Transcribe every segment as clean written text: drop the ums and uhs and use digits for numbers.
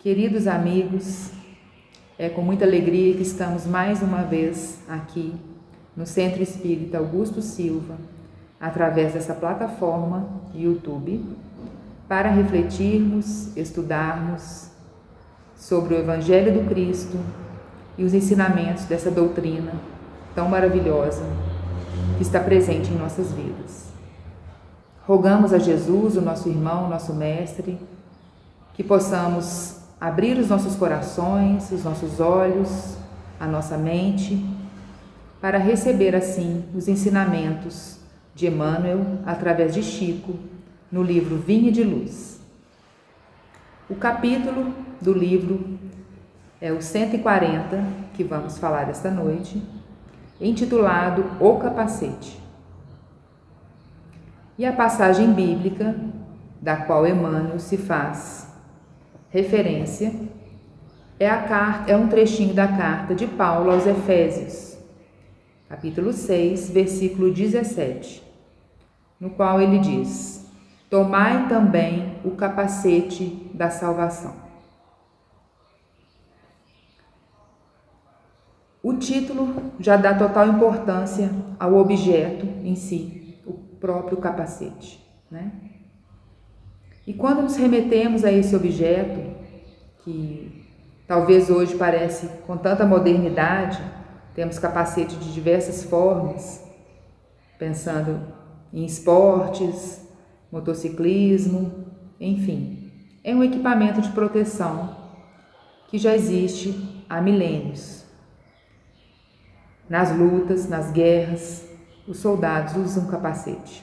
Queridos amigos, é com muita alegria que estamos mais uma vez aqui no Centro Espírita Augusto Silva, através dessa plataforma YouTube, para refletirmos, estudarmos sobre o Evangelho do Cristo e os ensinamentos dessa doutrina tão maravilhosa que está presente em nossas vidas. Rogamos a Jesus, o nosso irmão, o nosso mestre, que possamos abrir os nossos corações, os nossos olhos, a nossa mente, para receber assim os ensinamentos de Emmanuel através de Chico no livro Vinha de Luz. O capítulo do livro é o 140, que vamos falar esta noite, intitulado O Capacete. E a passagem bíblica, da qual Emmanuel se faz referência, é um trechinho da carta de Paulo aos Efésios, capítulo 6, versículo 17, no qual ele diz: tomai também o capacete da salvação. O título já dá total importância ao objeto em si, o próprio capacete, né? E quando nos remetemos a esse objeto, que talvez hoje parece com tanta modernidade, temos capacete de diversas formas, pensando em esportes, motociclismo, enfim, é um equipamento de proteção que já existe há milênios. Nas lutas, nas guerras, os soldados usam capacete,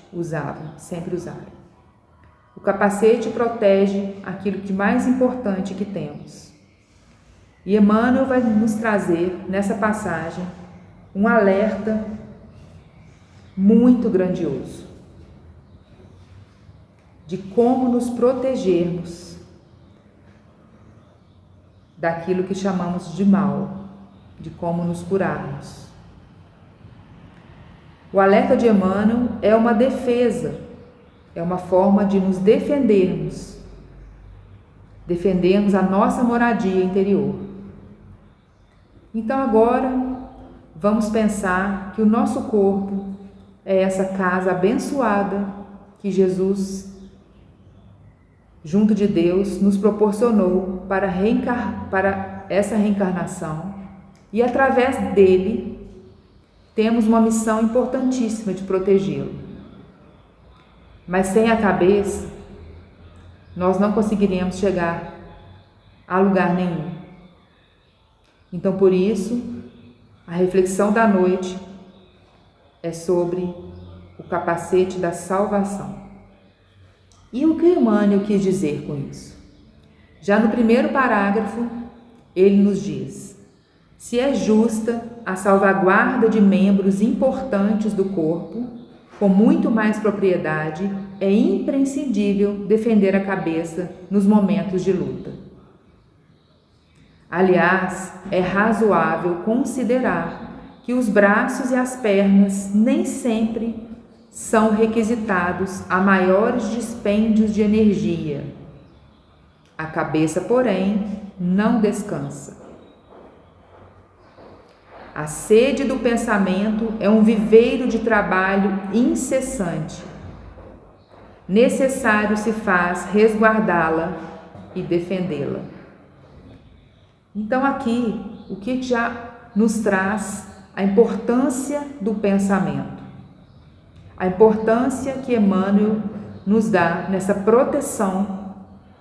sempre usaram. O capacete protege aquilo de mais importante que temos. E Emmanuel vai nos trazer, nessa passagem, um alerta muito grandioso de como nos protegermos daquilo que chamamos de mal, de como nos curarmos. O alerta de Emmanuel é uma defesa, é uma forma de nos defendermos a nossa moradia interior. Então agora vamos pensar que o nosso corpo é essa casa abençoada que Jesus, junto de Deus, nos proporcionou para essa reencarnação, e através dele temos uma missão importantíssima de protegê-lo. Mas sem a cabeça, nós não conseguiremos chegar a lugar nenhum. Então, por isso, a reflexão da noite é sobre o capacete da salvação. E o que Emmanuel quis dizer com isso? Já no primeiro parágrafo, ele nos diz: se é justa a salvaguarda de membros importantes do corpo, com muito mais propriedade, é imprescindível defender a cabeça nos momentos de luta. Aliás, é razoável considerar que os braços e as pernas nem sempre são requisitados a maiores dispêndios de energia. A cabeça, porém, não descansa. A sede do pensamento é um viveiro de trabalho incessante. Necessário se faz resguardá-la e defendê-la. Então aqui, o que já nos traz a importância do pensamento, a importância que Emmanuel nos dá nessa proteção,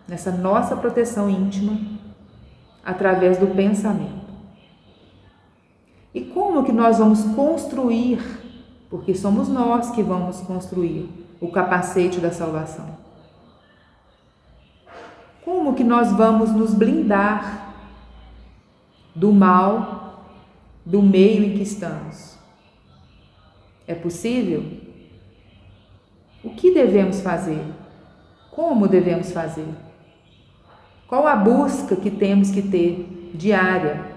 nessa nossa proteção íntima, através do pensamento. E como que nós vamos construir, porque somos nós que vamos construir o capacete da salvação? Como que nós vamos nos blindar do mal, do meio em que estamos? É possível? O que devemos fazer? Como devemos fazer? Qual a busca que temos que ter diária?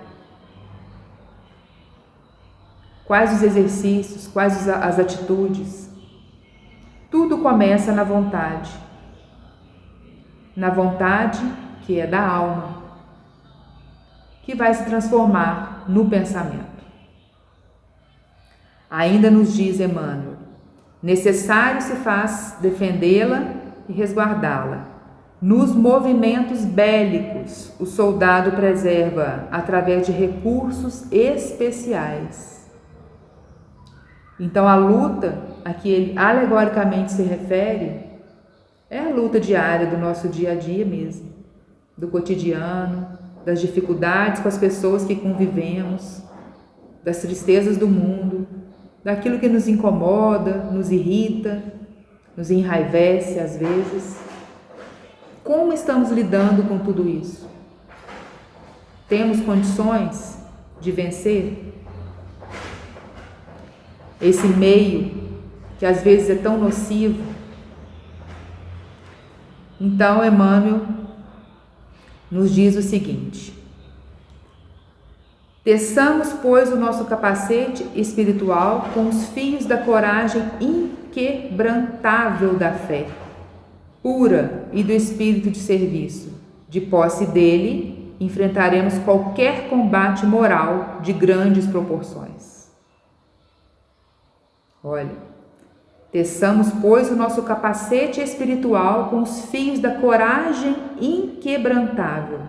Quais os exercícios, quais as atitudes? Tudo começa na vontade que é da alma, que vai se transformar no pensamento. Ainda nos diz Emmanuel: necessário se faz defendê-la e resguardá-la. Nos movimentos bélicos, o soldado preserva através de recursos especiais. Então, a luta a que ele alegoricamente se refere é a luta diária do nosso dia a dia mesmo, do cotidiano, das dificuldades com as pessoas que convivemos, das tristezas do mundo, daquilo que nos incomoda, nos irrita, nos enraivece às vezes. Como estamos lidando com tudo isso? Temos condições de vencer esse meio que às vezes é tão nocivo? Então, Emmanuel nos diz o seguinte: teçamos, pois, o nosso capacete espiritual com os fios da coragem inquebrantável da fé pura e do espírito de serviço. De posse dele, enfrentaremos qualquer combate moral de grandes proporções. Olha, teçamos, pois, o nosso capacete espiritual com os fios da coragem inquebrantável.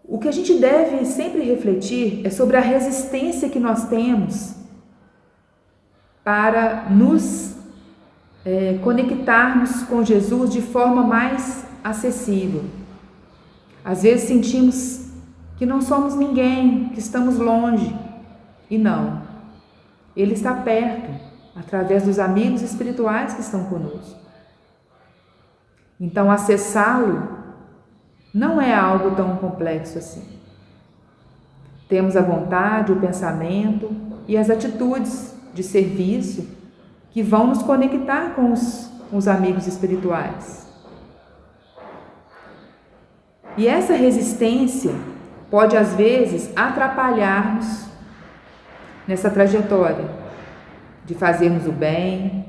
O que a gente deve sempre refletir é sobre a resistência que nós temos para nos conectarmos com Jesus de forma mais acessível. Às vezes sentimos que não somos ninguém, que estamos longe. E não, Ele está perto, através dos amigos espirituais que estão conosco. Então, acessá-lo não é algo tão complexo assim. Temos a vontade, o pensamento e as atitudes de serviço que vão nos conectar com os amigos espirituais. E essa resistência pode, às vezes, atrapalhar-nos nessa trajetória de fazermos o bem,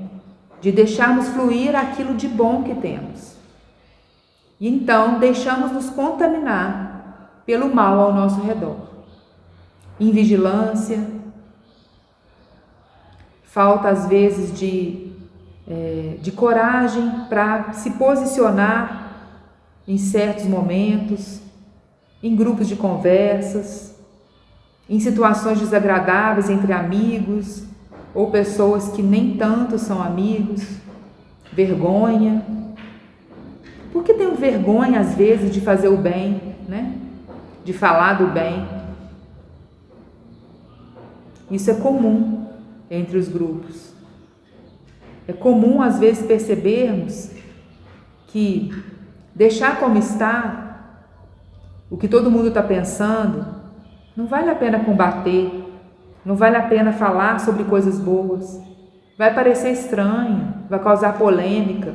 de deixarmos fluir aquilo de bom que temos. E então deixamos nos contaminar pelo mal ao nosso redor. Invigilância, falta às vezes de coragem para se posicionar em certos momentos, em grupos de conversas, em situações desagradáveis entre amigos ou pessoas que nem tanto são amigos, vergonha. Por que temos vergonha às vezes de fazer o bem, né? De falar do bem? Isso é comum entre os grupos. É comum às vezes percebermos que deixar como está, o que todo mundo está pensando, não vale a pena combater, não vale a pena falar sobre coisas boas. Vai parecer estranho, vai causar polêmica.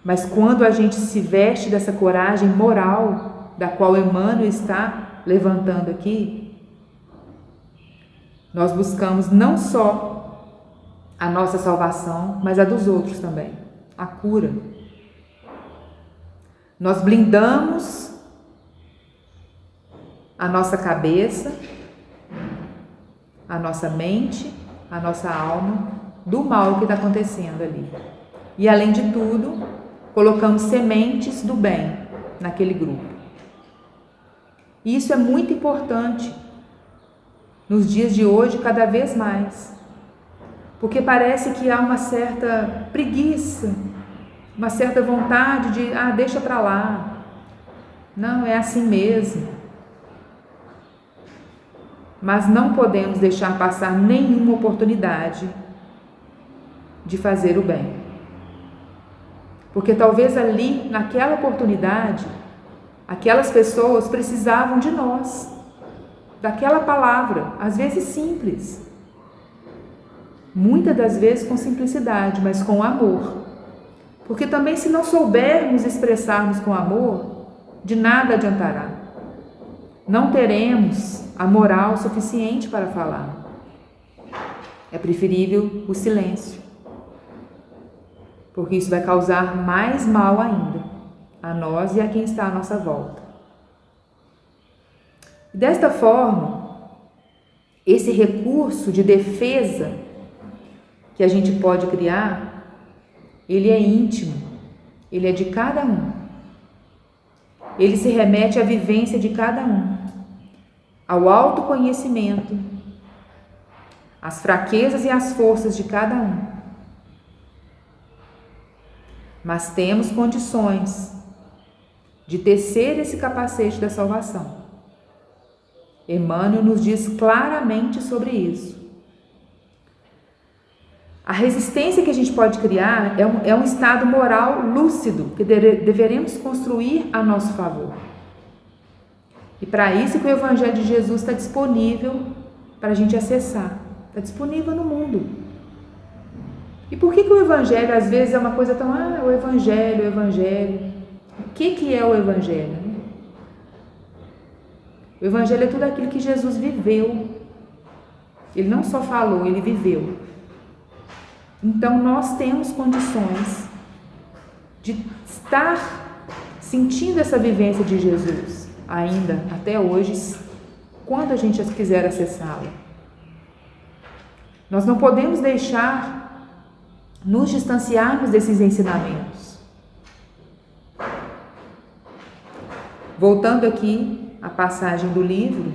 Mas quando a gente se veste dessa coragem moral, da qual Emmanuel está levantando aqui, nós buscamos não só a nossa salvação, mas a dos outros também, a cura. Nós blindamos a nossa cabeça, a nossa mente, a nossa alma do mal que está acontecendo ali. E além de tudo, colocamos sementes do bem naquele grupo. E isso é muito importante nos dias de hoje, cada vez mais, porque parece que há uma certa preguiça, uma certa vontade de, deixa para lá, não, é assim mesmo. Mas não podemos deixar passar nenhuma oportunidade de fazer o bem, porque talvez ali, naquela oportunidade, aquelas pessoas precisavam de nós, daquela palavra, às vezes simples, muitas das vezes com simplicidade, mas com amor. Porque também, se não soubermos expressarmos com amor, de nada adiantará. Não teremos a moral suficiente para falar. É preferível o silêncio, porque isso vai causar mais mal ainda. a nós e a quem está à nossa volta. Desta forma, esse recurso de defesa que a gente pode criar, ele é íntimo, ele é de cada um. Ele se remete à vivência de cada um, ao autoconhecimento, às fraquezas e às forças de cada um. Mas temos condições de tecer esse capacete da salvação. Emmanuel nos diz claramente sobre isso. A resistência que a gente pode criar é um estado moral lúcido que deveremos construir a nosso favor. E para isso que o Evangelho de Jesus está disponível para a gente acessar. Está disponível no mundo. E por que o Evangelho às vezes é uma coisa tão... o Evangelho... O que é o Evangelho? O Evangelho é tudo aquilo que Jesus viveu. Ele não só falou, ele viveu. Então nós temos condições de estar sentindo essa vivência de Jesus ainda até hoje, quando a gente quiser acessá-la. Nós não podemos deixar nos distanciarmos desses ensinamentos. Voltando aqui à passagem do livro,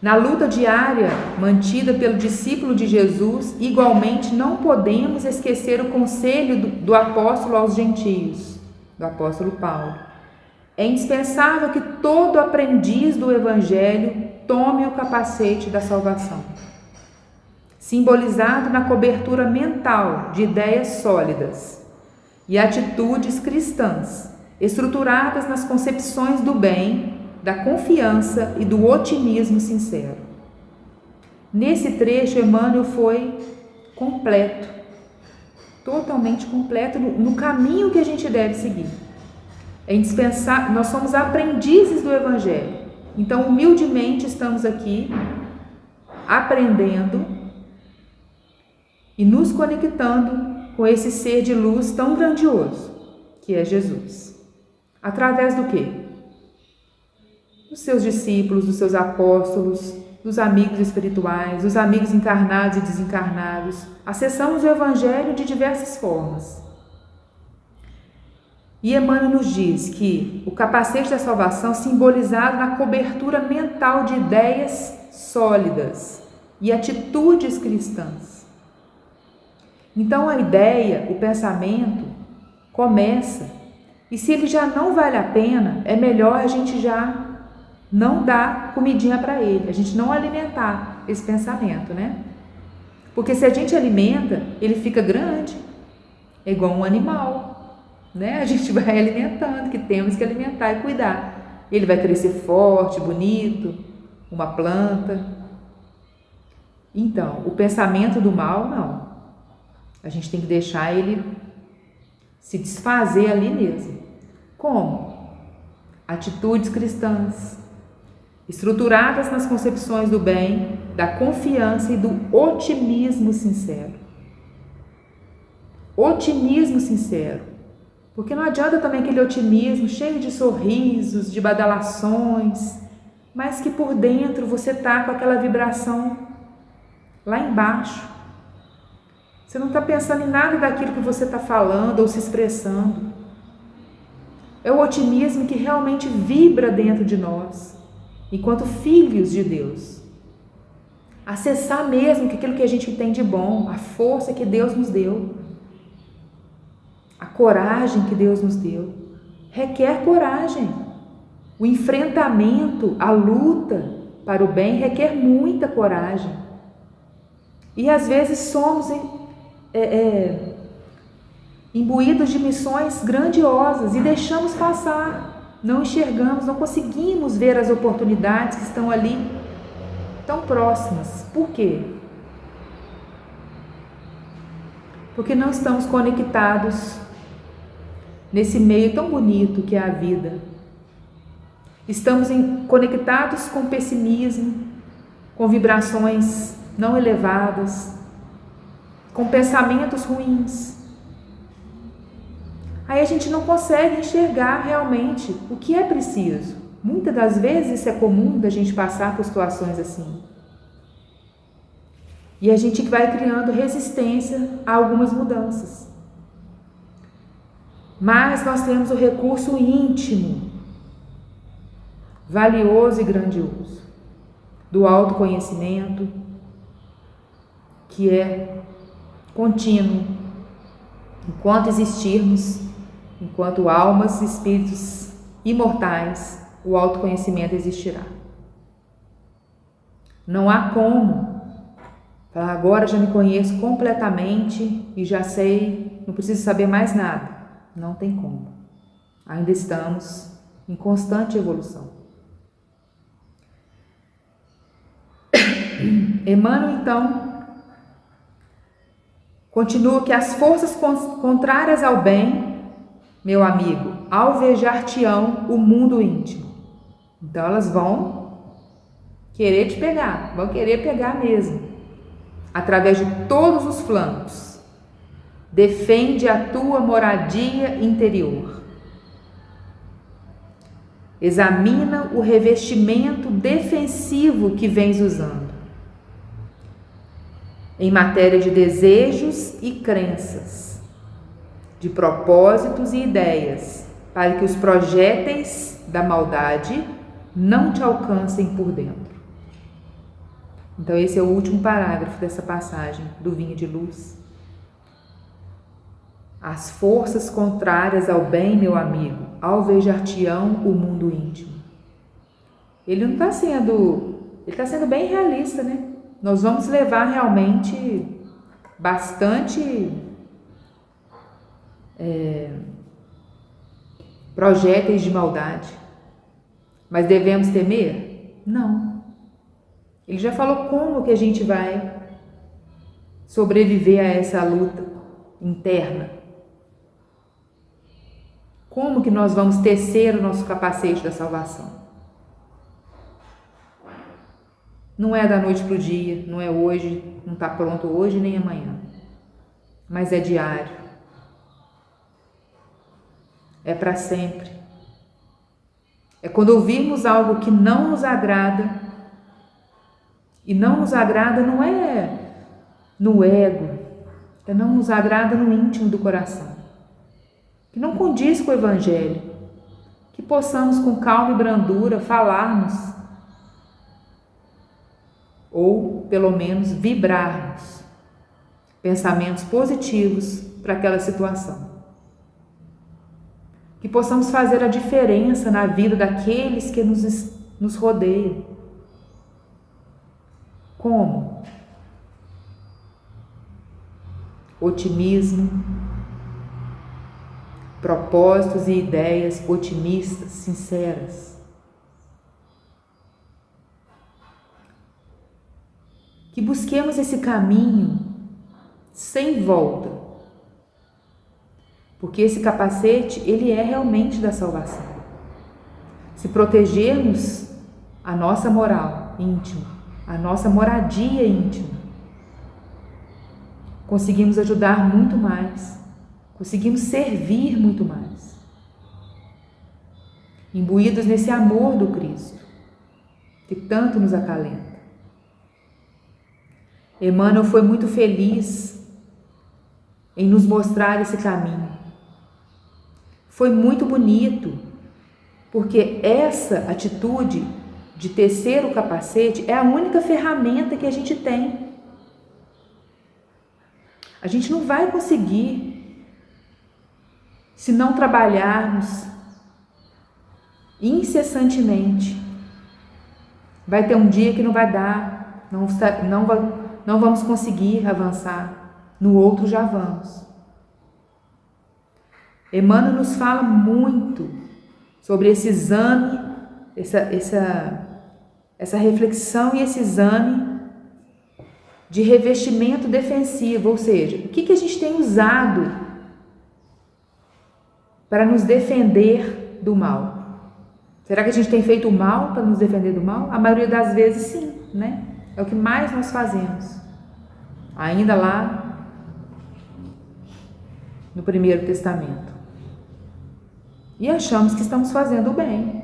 na luta diária mantida pelo discípulo de Jesus, igualmente não podemos esquecer o conselho do apóstolo aos gentios, do apóstolo Paulo. É indispensável que todo aprendiz do Evangelho tome o capacete da salvação, simbolizado na cobertura mental de ideias sólidas e atitudes cristãs, estruturadas nas concepções do bem, da confiança e do otimismo sincero. Nesse trecho, Emmanuel foi completo, totalmente completo no caminho que a gente deve seguir. É indispensável, nós somos aprendizes do Evangelho, então humildemente estamos aqui aprendendo e nos conectando com esse ser de luz tão grandioso que é Jesus. Através do quê? Dos seus discípulos, dos seus apóstolos, dos amigos espirituais, dos amigos encarnados e desencarnados. Acessamos o Evangelho de diversas formas. E Emmanuel nos diz que o capacete da salvação simbolizado na cobertura mental de ideias sólidas e atitudes cristãs. Então a ideia, o pensamento começa, e se ele já não vale a pena, é melhor a gente já não dar comidinha para ele, a gente não alimentar esse pensamento, né? Porque se a gente alimenta, ele fica grande, é igual um animal, né? A gente vai alimentando, que temos que alimentar e cuidar. Ele vai crescer forte, bonito, uma planta. Então, o pensamento do mal, não. A gente tem que deixar ele se desfazer ali mesmo. Como? Atitudes cristãs, estruturadas nas concepções do bem, da confiança e do otimismo sincero. Otimismo sincero. Porque não adianta também aquele otimismo cheio de sorrisos, de badalações, mas que por dentro você está com aquela vibração lá embaixo. Você não está pensando em nada daquilo que você está falando ou se expressando. É o otimismo que realmente vibra dentro de nós, enquanto filhos de Deus. Acessar mesmo aquilo que a gente tem de bom, a força que Deus nos deu, a coragem que Deus nos deu. Requer coragem. O enfrentamento, a luta para o bem requer muita coragem. E às vezes somos imbuídos de missões grandiosas e deixamos passar, não enxergamos, não conseguimos ver as oportunidades que estão ali tão próximas. Por quê? Porque não estamos conectados nesse meio tão bonito que é a vida. Estamos conectados com pessimismo, com vibrações não elevadas, com pensamentos ruins. aí a gente não consegue enxergar realmente o que é preciso. Muitas das vezes isso é comum da gente passar por situações assim. E a gente vai criando resistência a algumas mudanças. Mas nós temos o recurso íntimo, valioso e grandioso, do autoconhecimento, que é contínuo. Enquanto existirmos, enquanto almas e espíritos imortais, o autoconhecimento existirá. Não há como falar, agora já me conheço completamente e já sei, não preciso saber mais nada. Não tem como. Ainda estamos em constante evolução. Emmanuel, então, continua que as forças contrárias ao bem, meu amigo, alvejar-te-ão o mundo íntimo. Então elas vão querer te pegar, vão querer pegar mesmo, através de todos os flancos. Defende a tua moradia interior. Examina o revestimento defensivo que vens usando em matéria de desejos e crenças, de propósitos e ideias, para que os projéteis da maldade não te alcancem por dentro. Então esse é o último parágrafo dessa passagem do Vinha de Luz. As forças contrárias ao bem, meu amigo, alvejar-te-ão o mundo íntimo. Ele não está sendo, ele está sendo bem realista, né? Nós vamos levar realmente bastante projéteis de maldade, mas devemos temer? Não. Ele já falou como que a gente vai sobreviver a essa luta interna. Como que nós vamos tecer o nosso capacete da salvação? Não é da noite para o dia, não é hoje, não está pronto hoje nem amanhã, mas é diário, é para sempre. É quando ouvirmos algo que não nos agrada, e não nos agrada não é no ego, é não nos agrada no íntimo do coração, que não condiz com o Evangelho, que possamos com calma e brandura falarmos, ou pelo menos vibrarmos pensamentos positivos para aquela situação. Que possamos fazer a diferença na vida daqueles que nos rodeiam. Como? Otimismo, propósitos e ideias otimistas, sinceras. Que busquemos esse caminho sem volta, porque esse capacete, ele é realmente da salvação. Se protegermos a nossa moral íntima, a nossa moradia íntima, conseguimos ajudar muito mais, conseguimos servir muito mais, imbuídos nesse amor do Cristo, que tanto nos acalenta. Emmanuel foi muito feliz em nos mostrar esse caminho. Foi muito bonito, porque essa atitude de tecer o capacete é a única ferramenta que a gente tem. A gente não vai conseguir se não trabalharmos incessantemente. Vai ter um dia que não vai dar, não vamos conseguir avançar, no outro já vamos. Emmanuel nos fala muito sobre esse exame, essa reflexão e esse exame de revestimento defensivo, ou seja, o que a gente tem usado para nos defender do mal? Será que a gente tem feito o mal para nos defender do mal? A maioria das vezes sim, né? É o que mais nós fazemos. Ainda lá no Primeiro Testamento. e achamos que estamos fazendo o bem,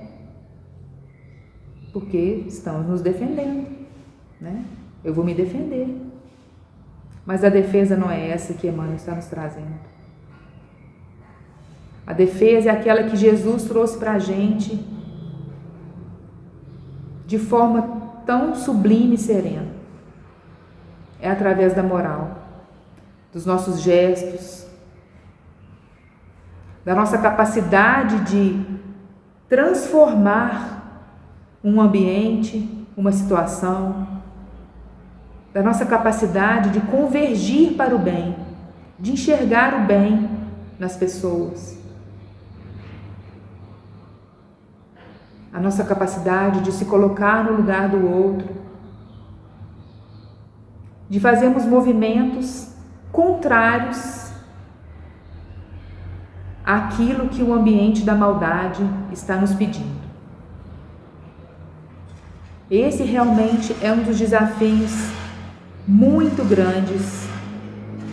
porque estamos nos defendendo, né? Eu vou me defender. Mas a defesa não é essa que Emmanuel está nos trazendo. A defesa é aquela que Jesus trouxe para a gente de forma tão sublime e serena. É através da moral, dos nossos gestos, da nossa capacidade de transformar um ambiente, uma situação, da nossa capacidade de convergir para o bem, de enxergar o bem nas pessoas. A nossa capacidade de se colocar no lugar do outro, de fazermos movimentos contrários àquilo que o ambiente da maldade está nos pedindo. Esse realmente é um dos desafios muito grandes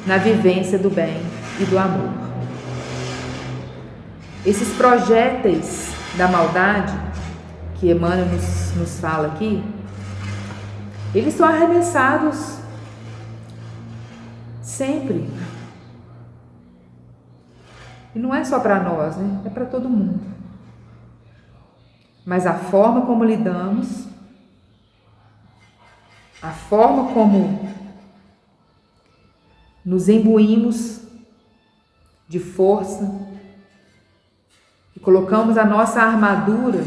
na vivência do bem e do amor. Esses projéteis da maldade que Emmanuel nos fala aqui, eles são arremessados sempre. E não é só para nós, né? É para todo mundo. Mas a forma como lidamos, a forma como nos imbuímos de força e colocamos a nossa armadura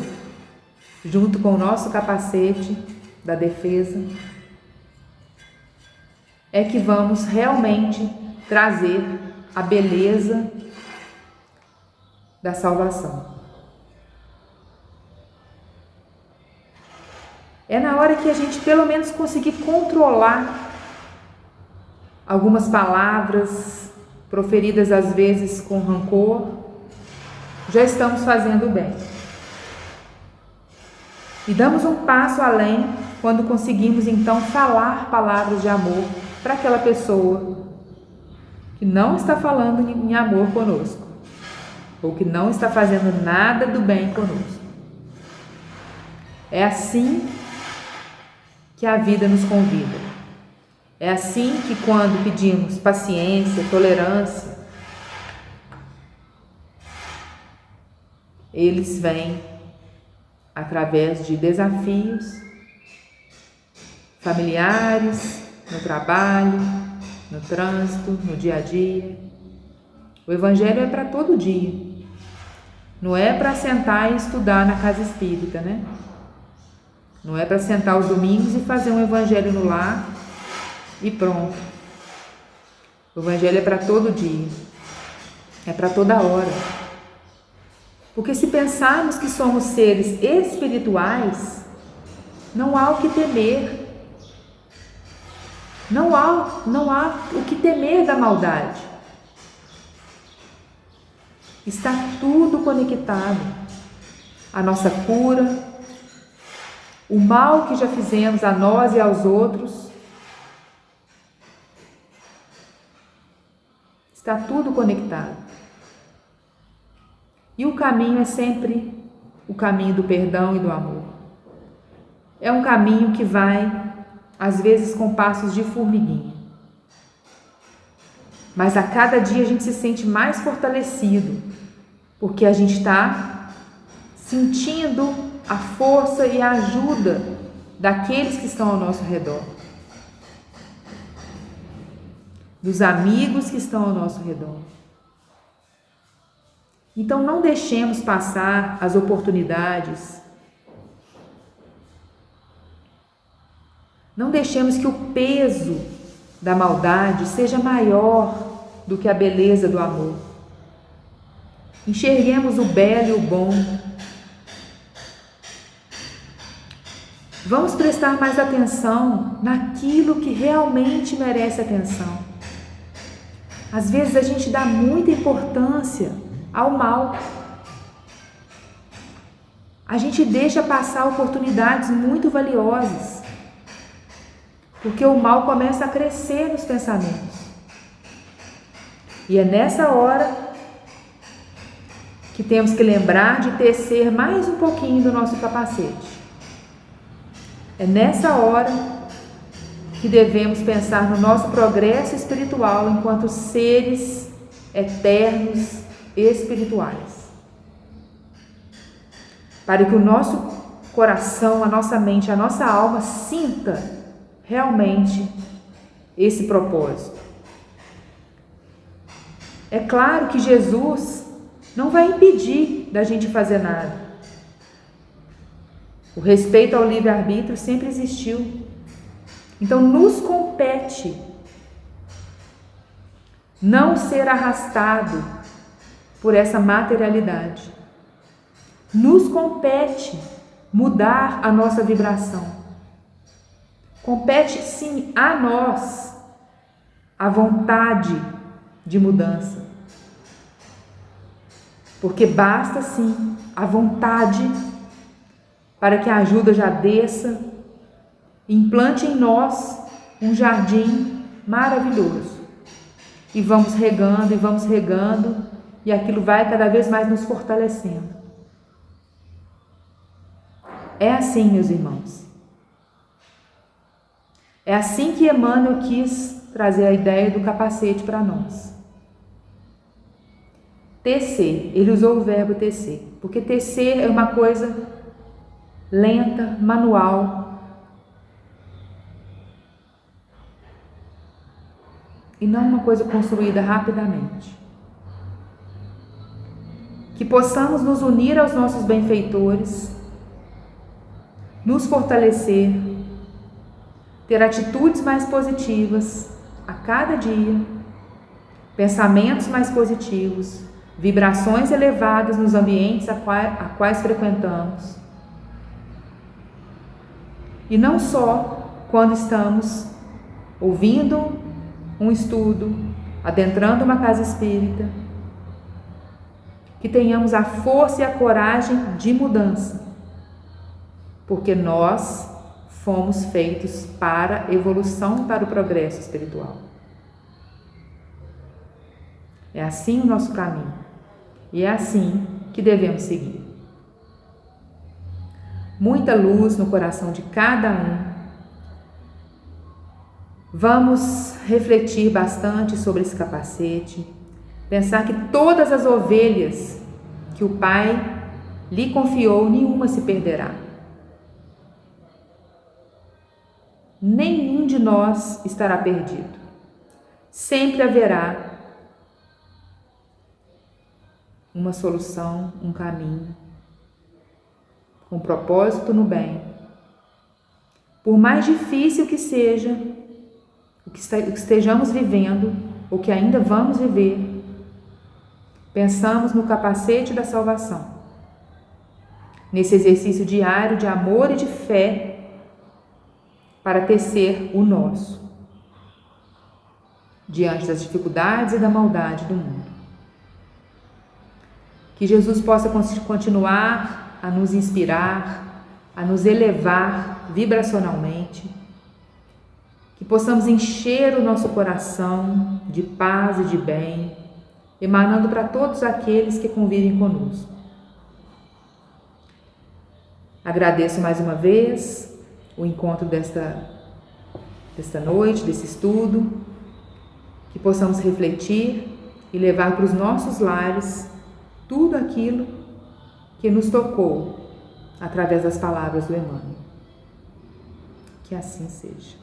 junto com o nosso capacete da defesa, é que vamos realmente trazer a beleza da salvação. É na hora que a gente pelo menos conseguir controlar algumas palavras proferidas às vezes com rancor, já estamos fazendo o bem. E damos um passo além quando conseguimos então falar palavras de amor para aquela pessoa que não está falando em amor conosco, ou que não está fazendo nada do bem conosco. É assim que a vida nos convida. É assim que quando pedimos paciência, tolerância, eles vêm através de desafios familiares, no trabalho, no trânsito, no dia a dia. O Evangelho é para todo dia. Não é para sentar e estudar na casa espírita, né? Não é para sentar os domingos e fazer um Evangelho no lar e pronto. O Evangelho é para todo dia. É para toda hora. Porque se pensarmos que somos seres espirituais, não há o que temer. Não há o que temer da maldade. Está tudo conectado. A nossa cura, o mal que já fizemos a nós e aos outros, está tudo conectado. E o caminho é sempre o caminho do perdão e do amor. É um caminho que vai, às vezes, com passos de formiguinha. Mas a cada dia a gente se sente mais fortalecido, porque a gente está sentindo a força e a ajuda daqueles que estão ao nosso redor, dos amigos que estão ao nosso redor. Então não deixemos passar as oportunidades, não deixemos que o peso da maldade seja maior do que a beleza do amor. Enxerguemos o belo e o bom. Vamos prestar mais atenção naquilo que realmente merece atenção. Às vezes a gente dá muita importância ao mal. A gente deixa passar oportunidades muito valiosas, porque o mal começa a crescer nos pensamentos. E é nessa hora que temos que lembrar de tecer mais um pouquinho do nosso capacete. É nessa hora que devemos pensar no nosso progresso espiritual enquanto seres eternos espirituais. Para que o nosso coração, a nossa mente, a nossa alma sinta realmente esse propósito. É claro que Jesus não vai impedir da gente fazer nada. O respeito ao livre-arbítrio sempre existiu. Então nos compete não ser arrastado por essa materialidade. Nos compete mudar a nossa vibração. Compete sim a nós a vontade de mudança. Porque basta sim a vontade para que a ajuda já desça, implante em nós um jardim maravilhoso. E vamos regando, e aquilo vai cada vez mais nos fortalecendo. É assim, meus irmãos. É assim que Emmanuel quis trazer a ideia do capacete para nós. Tecer, ele usou o verbo tecer, porque tecer é uma coisa lenta, manual, e não uma coisa construída rapidamente. Que possamos nos unir aos nossos benfeitores, nos fortalecer, ter atitudes mais positivas a cada dia, pensamentos mais positivos, vibrações elevadas nos ambientes a quais frequentamos. E não só quando estamos ouvindo um estudo, adentrando uma casa espírita, que tenhamos a força e a coragem de mudança, porque nós fomos feitos para evolução, para o progresso espiritual. É assim o nosso caminho, e é assim que devemos seguir. Muita luz no coração de cada um. Vamos refletir bastante sobre esse capacete, pensar que todas as ovelhas que o Pai lhe confiou, nenhuma se perderá. Nenhum de nós estará perdido. Sempre haverá uma solução, um caminho, com propósito no bem. Por mais difícil que seja, o que estejamos vivendo, ou que ainda vamos viver, pensamos no capacete da salvação, nesse exercício diário de amor e de fé para tecer o nosso, diante das dificuldades e da maldade do mundo. Que Jesus possa continuar a nos inspirar, a nos elevar vibracionalmente, que possamos encher o nosso coração de paz e de bem, emanando para todos aqueles que convivem conosco. Agradeço mais uma vez o encontro desta noite, desse estudo, que possamos refletir e levar para os nossos lares tudo aquilo que nos tocou através das palavras do Emmanuel. Que assim seja.